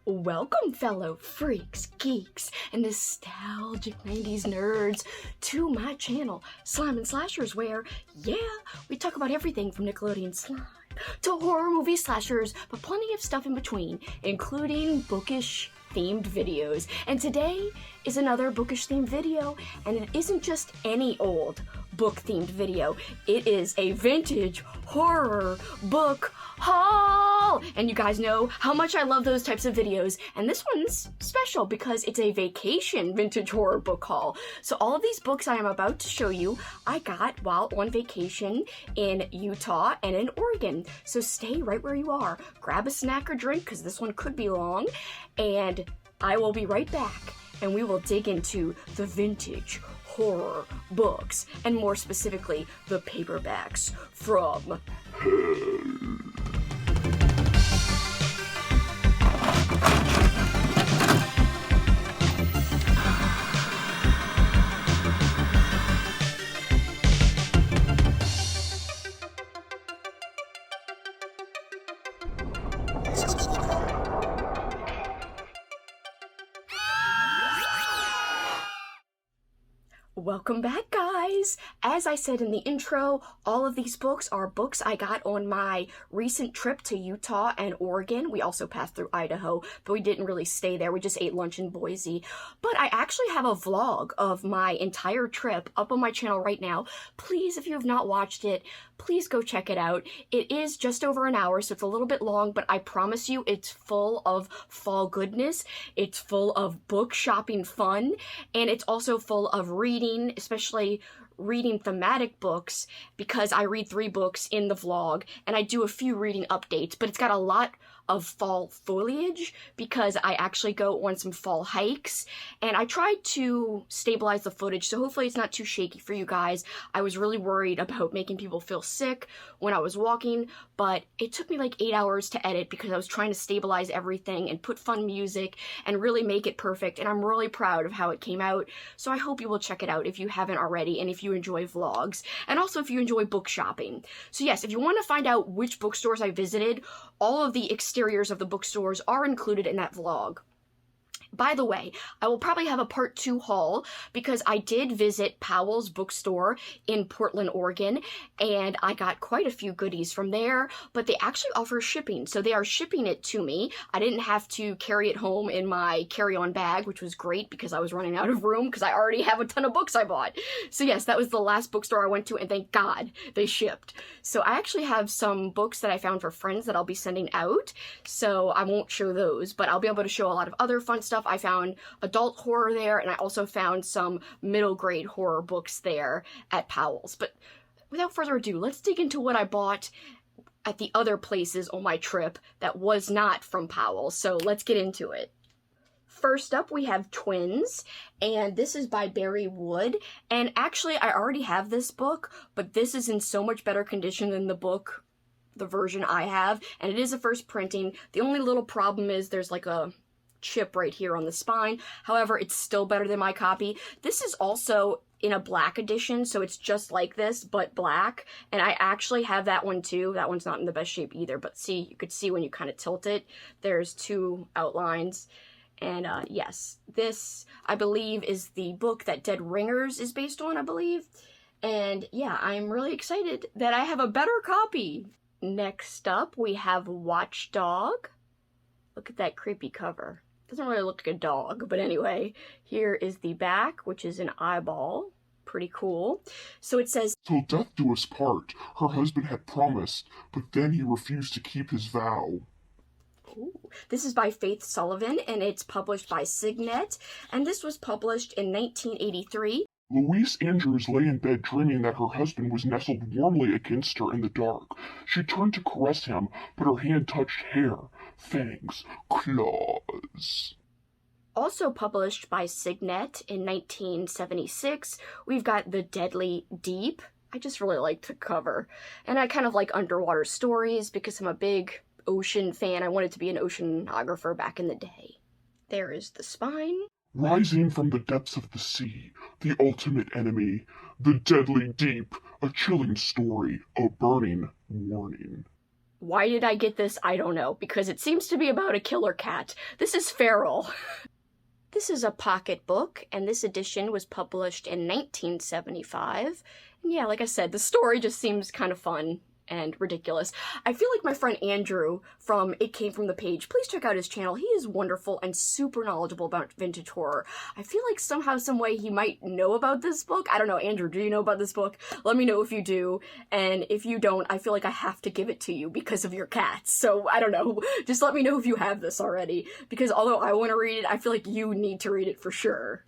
Welcome, fellow freaks, geeks, and nostalgic 90s nerds to my channel, Slime and Slashers, where, yeah, we talk about everything from Nickelodeon slime to horror movie slashers, but plenty of stuff in between, including bookish themed videos. And today is another bookish themed video, and it isn't just any old book themed video. It is a vintage horror book haul! And you guys know how much I love those types of videos, and this one's special because it's a vacation vintage horror book haul. So all of these books I am about to show you, I got while on vacation in Utah and in Oregon. So stay right where you are, grab a snack or drink, because this one could be long, and I will be right back, and we will dig into the vintage horror books, and more specifically, the paperbacks from hell. Welcome back, guys! As I said in the intro, all of these books are books I got on my recent trip to Utah and Oregon. We also passed through Idaho, but we didn't really stay there. We just ate lunch in Boise. But I actually have a vlog of my entire trip up on my channel right now. Please, if you have not watched it, please go check it out. It is just over an hour, so it's a little bit long, but I promise you it's full of fall goodness. It's full of book shopping fun, and it's also full of reading, especially reading thematic books, because I read 3 books in the vlog, and I do a few reading updates, but it's got a lot of fall foliage because I actually go on some fall hikes, and I tried to stabilize the footage, so hopefully it's not too shaky for you guys. I was really worried about making people feel sick when I was walking, but it took me like 8 hours to edit because I was trying to stabilize everything and put fun music and really make it perfect, and I'm really proud of how it came out. So I hope you will check it out if you haven't already, and if you enjoy vlogs, and also if you enjoy book shopping. So yes, if you want to find out which bookstores I visited, all of the exteriors of the bookstores are included in that vlog. By the way, I will probably have a part 2 haul because I did visit Powell's bookstore in Portland, Oregon, and I got quite a few goodies from there, but they actually offer shipping, so they are shipping it to me. I didn't have to carry it home in my carry-on bag, which was great because I was running out of room because I already have a ton of books I bought. So yes, that was the last bookstore I went to, and thank God they shipped. So I actually have some books that I found for friends that I'll be sending out, so I won't show those, but I'll be able to show a lot of other fun stuff. I found adult horror there, and I also found some middle grade horror books there at Powell's. But without further ado, let's dig into what I bought at the other places on my trip that was not from Powell's. So let's get into it. First up, we have Twins, and this is by Barry Wood. And actually, I already have this book, but this is in so much better condition than the version I have, and it is a first printing. The only little problem is there's like a chip right here on the spine. However, it's still better than my copy. This is also in a black edition, so it's just like this, but black. And I actually have that one too. That one's not in the best shape either, but see, you could see when you kind of tilt it, there's 2 outlines. And yes, this, I believe, is the book that Dead Ringers is based on, I believe. And yeah, I'm really excited that I have a better copy. Next up, we have Watchdog. Look at that creepy cover. Doesn't really look like a dog, but anyway, here is the back, which is an eyeball. Pretty cool. So it says, "Till death do us part, her husband had promised, but then he refused to keep his vow." Ooh. This is by Faith Sullivan, and it's published by Signet, and this was published in 1983. Louise Andrews lay in bed dreaming that her husband was nestled warmly against her in the dark. She turned to caress him, but her hand touched hair, fangs, claws. Also published by Signet in 1976, we've got The Deadly Deep. I just really liked the cover. And I kind of like underwater stories because I'm a big ocean fan. I wanted to be an oceanographer back in the day. There is the spine. Rising from the depths of the sea, the ultimate enemy, the deadly deep, a chilling story, a burning warning. Why did I get this? I don't know, because it seems to be about a killer cat. This is feral. This is a pocket book, and this edition was published in 1975. And yeah, like I said, the story just seems kind of fun and ridiculous. I feel like my friend Andrew from It Came From the Page, please check out his channel. He is wonderful and super knowledgeable about vintage horror. I feel like somehow, some way he might know about this book. I don't know, Andrew, do you know about this book? Let me know if you do, and if you don't, I feel like I have to give it to you because of your cats. So, I don't know, just let me know if you have this already, because although I want to read it, I feel like you need to read it for sure.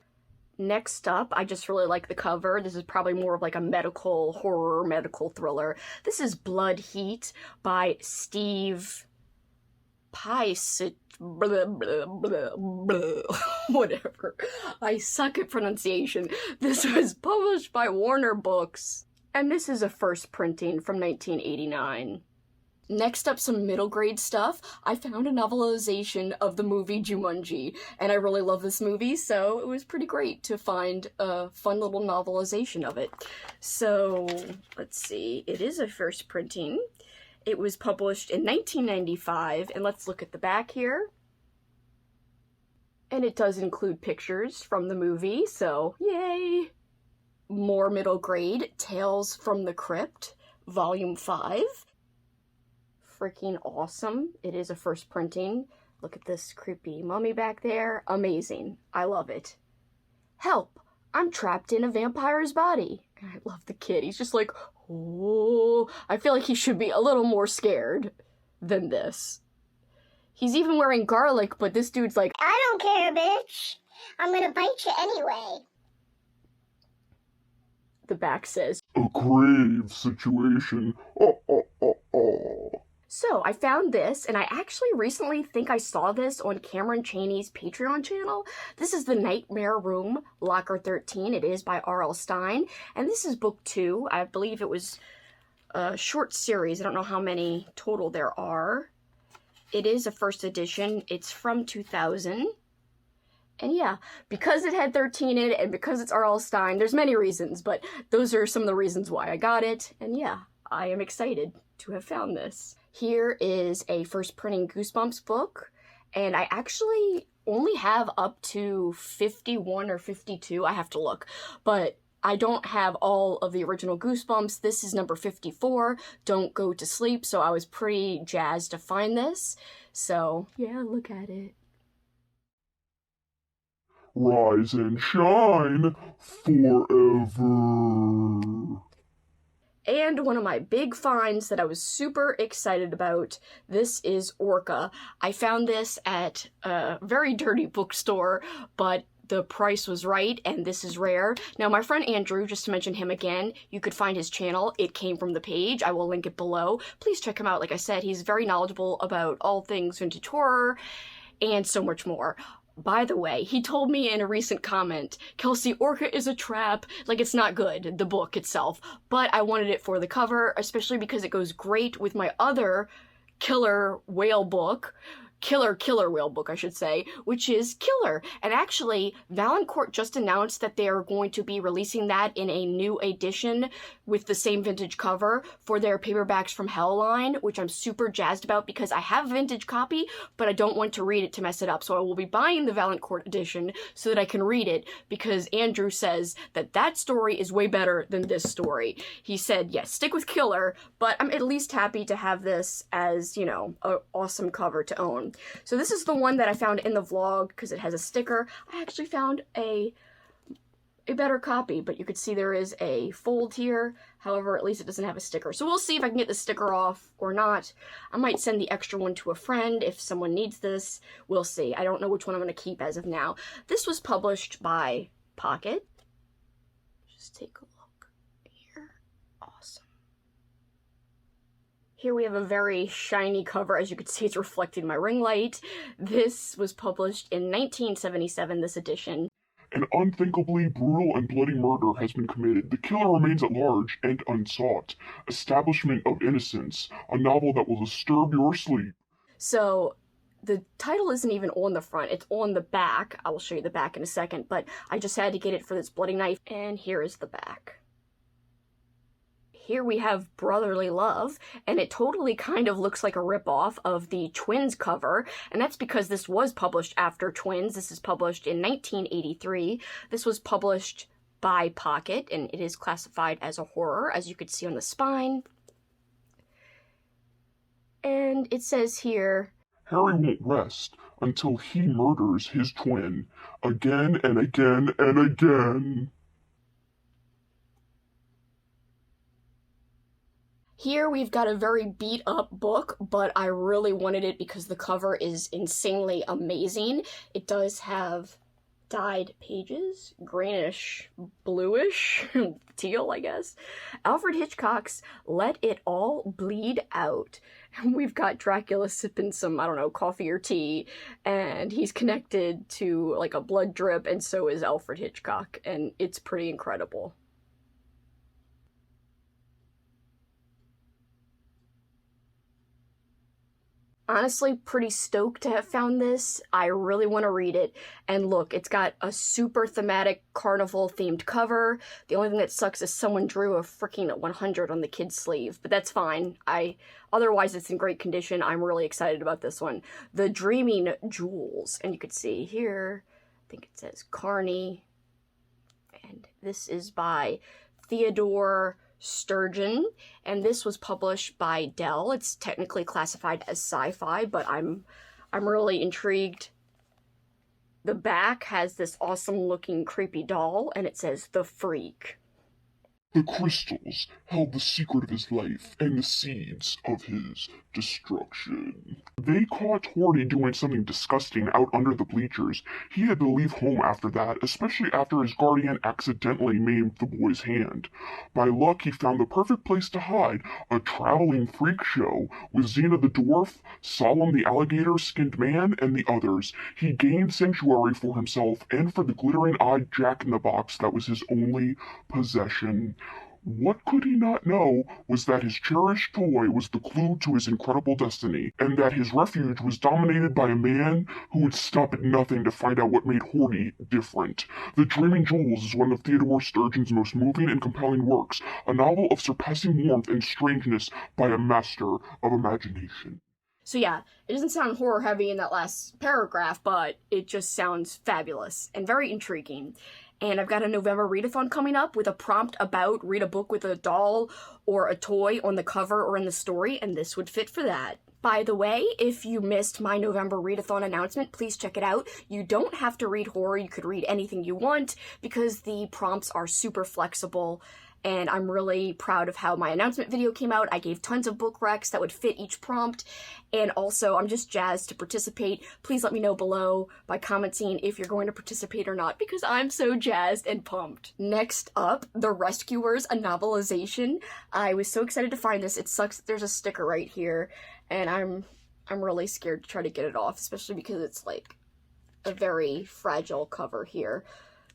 Next up, I just really like the cover. This is probably more of like a medical horror, medical thriller. This is Blood Heat by Steve Pice. Whatever. I suck at pronunciation. This was published by Warner Books. And this is a first printing from 1989. Next up, some middle grade stuff. I found a novelization of the movie Jumanji, and I really love this movie, so it was pretty great to find a fun little novelization of it. So, let's see. It is a first printing. It was published in 1995, and let's look at the back here. And it does include pictures from the movie, so yay! More middle grade, Tales from the Crypt, Volume 5. Freaking awesome. It is a first printing. Look at this creepy mummy back there. Amazing. I love it. Help! I'm trapped in a vampire's body. I love the kid. He's just like, oh. I feel like he should be a little more scared than this. He's even wearing garlic, but this dude's like, I don't care, bitch. I'm gonna bite you anyway. The back says, A grave situation. Oh, oh, oh, oh. So, I found this, and I actually recently think I saw this on Cameron Chaney's Patreon channel. This is The Nightmare Room, Locker 13. It is by R.L. Stine, and this is book 2. I believe it was a short series. I don't know how many total there are. It is a first edition. It's from 2000. And yeah, because it had 13 in it, and because it's R.L. Stine, there's many reasons, but those are some of the reasons why I got it. And yeah, I am excited to have found this. Here is a first printing Goosebumps book, and I actually only have up to 51 or 52, I have to look, but I don't have all of the original Goosebumps. This is number 54, Don't Go to Sleep, so I was pretty jazzed to find this. So, yeah, look at it. Rise and shine forever. And one of my big finds that I was super excited about, this is Orca. I found this at a very dirty bookstore, but the price was right, and this is rare. Now, my friend Andrew, just to mention him again, you could find his channel. It Came From the Page. I will link it below. Please check him out. Like I said, he's very knowledgeable about all things vintage horror and so much more. By the way, he told me in a recent comment, Kelsi, Orca is a trap. Like, it's not good, the book itself. But I wanted it for the cover, especially because it goes great with my other killer whale book. Killer whale book, I should say, which is Killer. And actually, Valancourt just announced that they are going to be releasing that in a new edition with the same vintage cover for their Paperbacks from Hell line, which I'm super jazzed about because I have a vintage copy, but I don't want to read it to mess it up. So I will be buying the Valancourt edition so that I can read it, because Andrew says that that story is way better than this story. He said, yes, stick with Killer, but I'm at least happy to have this as, you know, an awesome cover to own. So this is the one that I found in the vlog because it has a sticker. I actually found a better copy, but you could see there is a fold here. However, at least it doesn't have a sticker. So we'll see if I can get the sticker off or not. I might send the extra one to a friend if someone needs this. We'll see. I don't know which one I'm going to keep as of now. This was published by Pocket. Just take a look here. Awesome. Here we have a very shiny cover. As you can see, it's reflecting my ring light. This was published in 1977, this edition. An unthinkably brutal and bloody murder has been committed. The killer remains at large and unsought. Establishment of Innocence, a novel that will disturb your sleep. So, the title isn't even on the front, it's on the back. I will show you the back in a second, but I just had to get it for this bloody knife. And here is the back. Here we have Brotherly Love, and it totally kind of looks like a ripoff of the Twins cover, and that's because this was published after Twins. This is published in 1983. This was published by Pocket, and it is classified as a horror, as you could see on the spine. And it says here, Harry won't rest until he murders his twin again and again and again. Here we've got a very beat up book, but I really wanted it because the cover is insanely amazing. It does have dyed pages, greenish, bluish, teal, I guess. Alfred Hitchcock's Let It All Bleed Out. And we've got Dracula sipping some, I don't know, coffee or tea, and he's connected to like a blood drip, and so is Alfred Hitchcock, and it's pretty incredible. Honestly, pretty stoked to have found this. I really want to read it. And look, it's got a super thematic carnival-themed cover. The only thing that sucks is someone drew a freaking 100 on the kid's sleeve, but that's fine. Otherwise, it's in great condition. I'm really excited about this one. The Dreaming Jewels. And you can see here, I think it says Carney. And this is by Theodore Sturgeon, and this was published by Dell. It's technically classified as sci-fi, but I'm really intrigued. The back has this awesome looking creepy doll, and it says The Freak. The crystals held the secret of his life and the seeds of his destruction. They caught Horty doing something disgusting out under the bleachers. He had to leave home after that, especially after his guardian accidentally maimed the boy's hand. By luck, he found the perfect place to hide, a traveling freak show with Xena the dwarf, Solemn the alligator-skinned man, and the others. He gained sanctuary for himself and for the glittering-eyed jack-in-the-box that was his only possession. What could he not know was that his cherished toy was the clue to his incredible destiny, and that his refuge was dominated by a man who would stop at nothing to find out what made Horty different. The Dreaming Jewels is one of Theodore Sturgeon's most moving and compelling works, a novel of surpassing warmth and strangeness by a master of imagination. So yeah, it doesn't sound horror heavy in that last paragraph, but it just sounds fabulous and very intriguing. And I've got a November readathon coming up with a prompt about read a book with a doll or a toy on the cover or in the story, and this would fit for that. By the way, if you missed my November readathon announcement, please check it out. You don't have to read horror, you could read anything you want because the prompts are super flexible. And I'm really proud of how my announcement video came out. I gave tons of book recs that would fit each prompt. And also, I'm just jazzed to participate. Please let me know below by commenting if you're going to participate or not, because I'm so jazzed and pumped. Next up, The Rescuers, a novelization. I was so excited to find this. It sucks that there's a sticker right here, and I'm really scared to try to get it off, especially because it's like a very fragile cover here.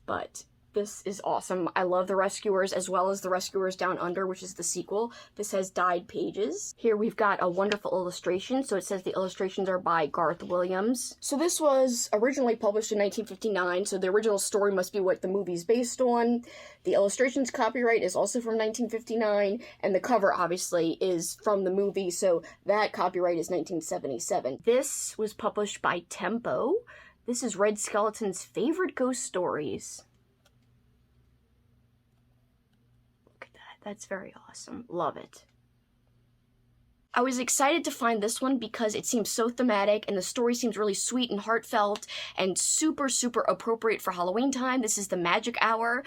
But this is awesome. I love The Rescuers as well as The Rescuers Down Under, which is the sequel. This has dyed pages. Here we've got a wonderful illustration. So it says the illustrations are by Garth Williams. So this was originally published in 1959, so the original story must be what the movie's based on. The illustrations copyright is also from 1959, and the cover obviously is from the movie, so that copyright is 1977. This was published by Tempo. This is Red Skeleton's favorite ghost stories. That's very awesome. Love it. I was excited to find this one because it seems so thematic and the story seems really sweet and heartfelt and super, super appropriate for Halloween time. This is The Magic Hour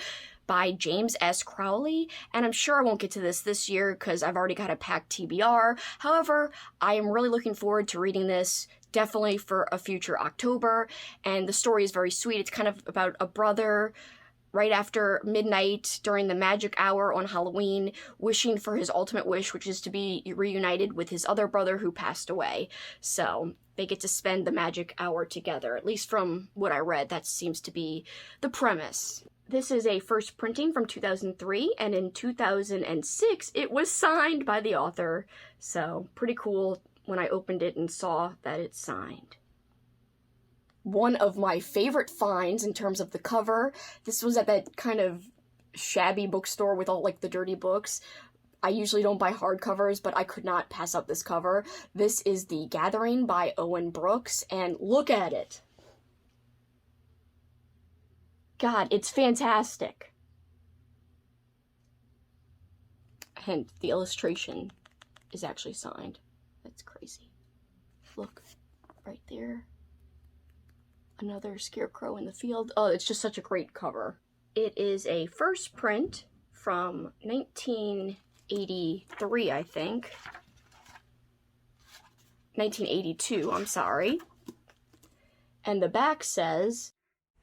by James S. Crowley, and I'm sure I won't get to this year because I've already got a packed TBR. However, I am really looking forward to reading this, definitely for a future October, and the story is very sweet. It's kind of about a brother right after midnight during the magic hour on Halloween, wishing for his ultimate wish, which is to be reunited with his other brother who passed away. So they get to spend the magic hour together. At least from what I read, that seems to be the premise. This is a first printing from 2003, and in 2006, it was signed by the author. So pretty cool when I opened it and saw that it's signed. One of my favorite finds in terms of the cover. This was at that kind of shabby bookstore with all like the dirty books. I usually don't buy hardcovers, but I could not pass up this cover. This is The Gathering by Owen Brooks, and look at it. God, it's fantastic. And the illustration is actually signed. That's crazy. Look, right there. Another scarecrow in the field. Oh, it's just such a great cover. It is a first print from 1983, I think. 1982, I'm sorry. And the back says,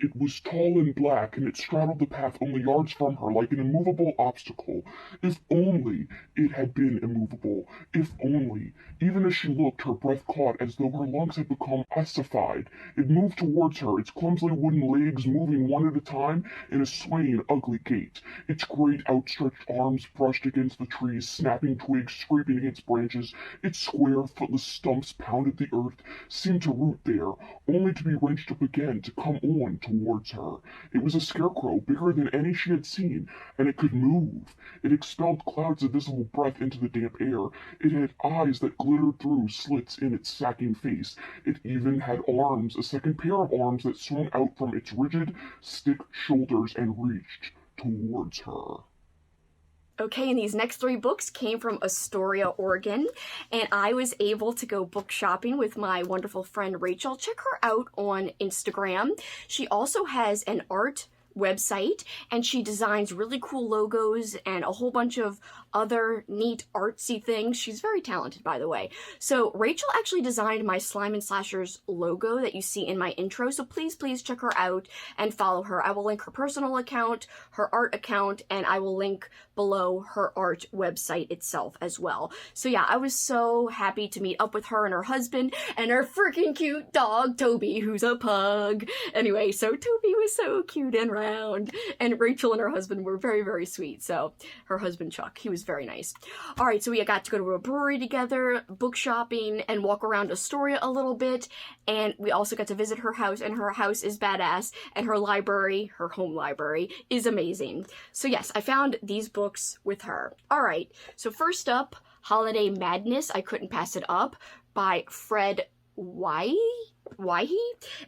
It was tall and black, and it straddled the path only yards from her like an immovable obstacle. If only it had been immovable. If only. Even as she looked, her breath caught as though her lungs had become ossified. It moved towards her, its clumsily wooden legs moving one at a time in a swaying, ugly gait. Its great outstretched arms brushed against the trees, snapping twigs, scraping against branches. Its square, footless stumps pounded the earth, seemed to root there, only to be wrenched up again, to come on towards her. It was a scarecrow, bigger than any she had seen, and it could move. It expelled clouds of visible breath into the damp air. It had eyes that glittered through slits in its sacking face. It even had arms, a second pair of arms that swung out from its rigid, stiff shoulders and reached towards her. okay, and these next 3 books came from Astoria, Oregon, and I was able to go book shopping with my wonderful friend Rachael. Check her out on Instagram. She also has an art website, and she designs really cool logos and a whole bunch of other neat artsy things. She's very talented, by the way. So Rachael actually designed my Slime and Slashers logo that you see in my intro, so please check her out and follow her. I will link her personal account, her art account, and I will link below her art website itself as well. So yeah, I was so happy to meet up with her and her husband and her freaking cute dog, Toby, who's a pug. Anyway, so Toby was so cute and round, and Rachael and her husband were very sweet. So her husband Chuck, he was very nice. All right, so we got to go to a brewery together, book shopping, and walk around Astoria a little bit, and we also got to visit her house, and her house is badass, and her library, her home library, is amazing. So yes, I found these books with her. All right, so first up, Holiday Madness, I couldn't pass it up, by Fred Why?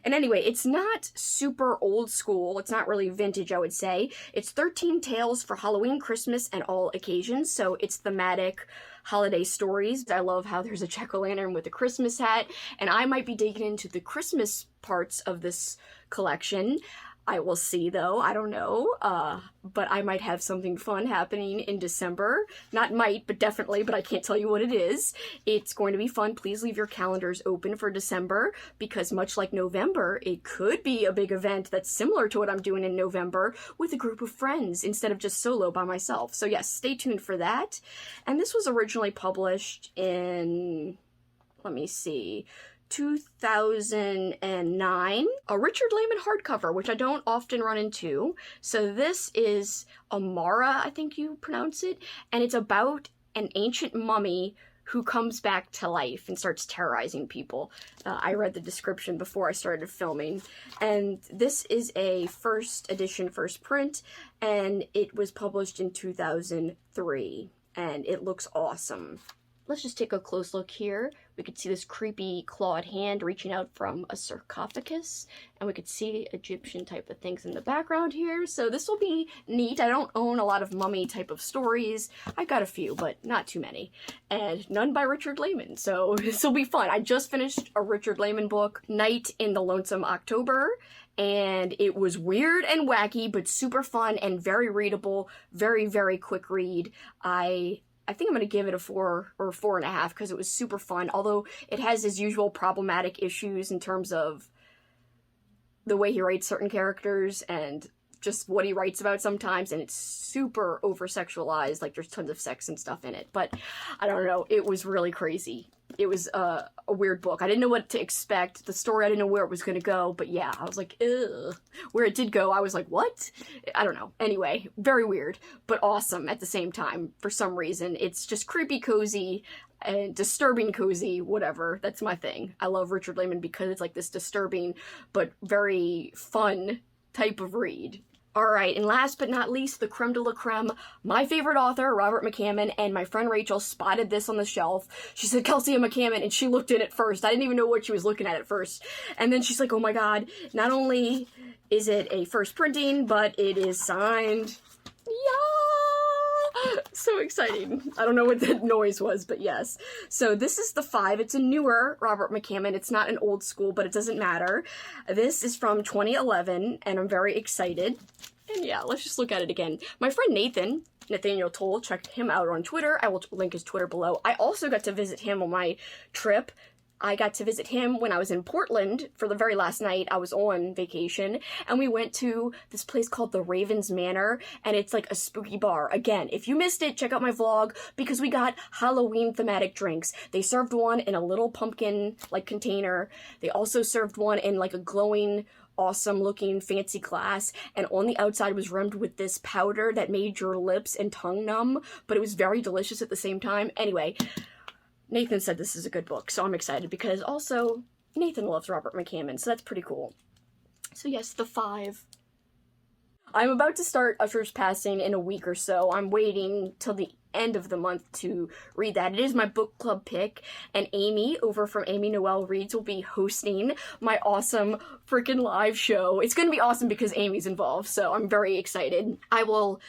And anyway, it's not super old school. It's not really vintage, I would say. It's 13 tales for Halloween, Christmas, and all occasions. So it's thematic holiday stories. I love how there's a jack-o'-lantern with a Christmas hat, and I might be digging into the Christmas parts of this collection. I will see, though. I don't know. But I might have something fun happening in December. Not might, but definitely, but I can't tell you what it is. It's going to be fun. Please leave your calendars open for December, because much like November, it could be a big event that's similar to what I'm doing in November with a group of friends instead of just solo by myself. So yes, stay tuned for that. And this was originally published in, let me see, 2009, a Richard Lehman hardcover, which I don't often run into. So this is Amara, I think you pronounce it, and it's about an ancient mummy who comes back to life and starts terrorizing people. I read the description before I started filming, and this is a first edition, first print, and it was published in 2003, and it looks awesome. Let's just take a close look here. We could see this creepy clawed hand reaching out from a sarcophagus, and we could see Egyptian type of things in the background here. So this will be neat. I don't own a lot of mummy type of stories. I got a few, but not too many. And none by Richard Lehman, so this will be fun. I just finished a Richard Lehman book, Night in the Lonesome October, and it was weird and wacky, but super fun and very readable, very quick read. I think I'm going to give it a 4 or 4.5 because it was super fun, although it has his usual problematic issues in terms of the way he writes certain characters and just what he writes about sometimes, and it's super over-sexualized, like there's tons of sex and stuff in it, but I don't know, it was really crazy. It was a weird book. I didn't know what to expect. The story, I didn't know where it was going to go, but yeah, I was like, ugh. Where it did go, I was like, what? I don't know. Anyway, very weird, but awesome at the same time, for some reason. It's just creepy cozy and disturbing cozy, whatever. That's my thing. I love Richard Lehman because it's like this disturbing, but very fun type of read. Alright, and last but not least, the creme de la creme, my favorite author, Robert McCammon, and my friend Rachael spotted this on the shelf. She said, Kelsi and McCammon, and she looked at it first. I didn't even know what she was looking at first. And then she's like, oh my god, not only is it a first printing, but it is signed. Yeah! So exciting. I don't know what the noise was, but yes. So this is the 5. It's a newer Robert McCammon. It's not an old school, but it doesn't matter. This is from 2011, and I'm very excited. And yeah, let's just look at it again. My friend Nathaniel Toll, check him out on Twitter. I will link his Twitter below. I also got to visit him on my trip. I got to visit him when I was in Portland for the very last night. I was on vacation, and we went to this place called the Raven's Manor, and it's like a spooky bar. Again, if you missed it, check out my vlog, because we got Halloween thematic drinks. They served one in a little pumpkin like container. They also served one in like a glowing, awesome looking fancy glass, and on the outside was rimmed with this powder that made your lips and tongue numb, but it was very delicious at the same time. Anyway, Nathan said this is a good book, so I'm excited, because also Nathan loves Robert McCammon, so that's pretty cool. So yes, the 5. I'm about to start Usher's Passing in a week or so. I'm waiting till the end of the month to read that. It is my book club pick, and Amy over from Amy Noel Reads will be hosting my awesome freaking live show. It's gonna be awesome because Amy's involved, so I'm very excited. I will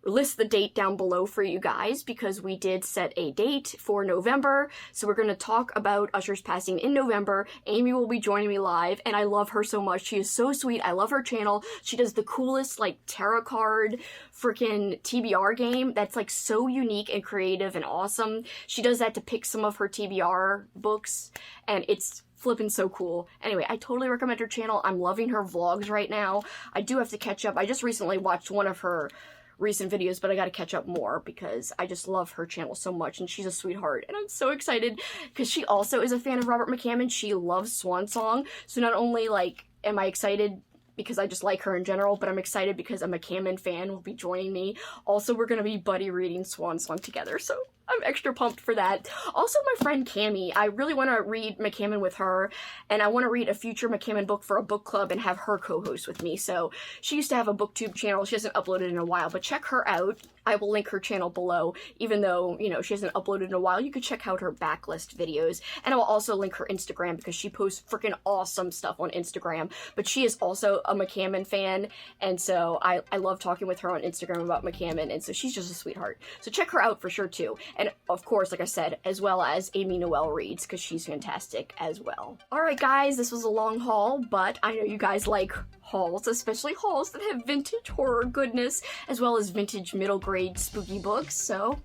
list the date down below for you guys, because we did set a date for November, so we're going to talk about Usher's Passing in November. Amy will be joining me live, and I love her so much. She is so sweet. I love her channel. She does the coolest, like, tarot card freaking TBR game that's, like, so unique and creative and awesome. She does that to pick some of her TBR books, and it's flipping so cool. Anyway, I totally recommend her channel. I'm loving her vlogs right now. I do have to catch up. I just recently watched one of her recent videos, but I gotta catch up more because I just love her channel so much, and she's a sweetheart, and I'm so excited because she also is a fan of Robert McCammon. She loves Swan Song, so not only like am I excited because I just like her in general, but I'm excited because a McCammon fan will be joining me. Also, we're gonna be buddy reading Swan Song together, so I'm extra pumped for that. Also, my friend Cami, I really want to read McCammon with her, and I want to read a future McCammon book for a book club and have her co-host with me. So she used to have a booktube channel. She hasn't uploaded in a while, but check her out. I will link her channel below, even though, you know, she hasn't uploaded in a while. You could check out her backlist videos, and I will also link her Instagram because she posts freaking awesome stuff on Instagram. But she is also a McCammon fan, and so I love talking with her on Instagram about McCammon, and so she's just a sweetheart. So check her out for sure too. And of course, like I said, as well as Amy Noel Reads, because she's fantastic as well. Alright guys, this was a long haul, but I know you guys like hauls, especially hauls that have vintage horror goodness, as well as vintage middle grade spooky books, so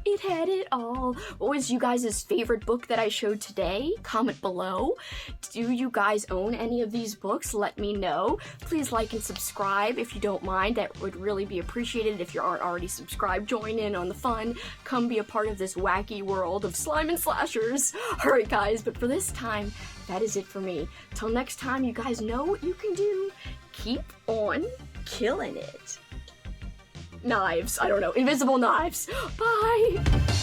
it had it all. What was you guys' favorite book that I showed today? Comment below. Do you guys own any of these books? Let me know. Please like and subscribe if you don't mind. That would really be appreciated. If you aren't already subscribed, join in on the fun. Come be a part of this wacky world of slime and slashers. Alright guys, but for this time, that is it for me. Till next time, you guys know what you can do. Keep on killing it. Knives. I don't know. Invisible knives. Bye!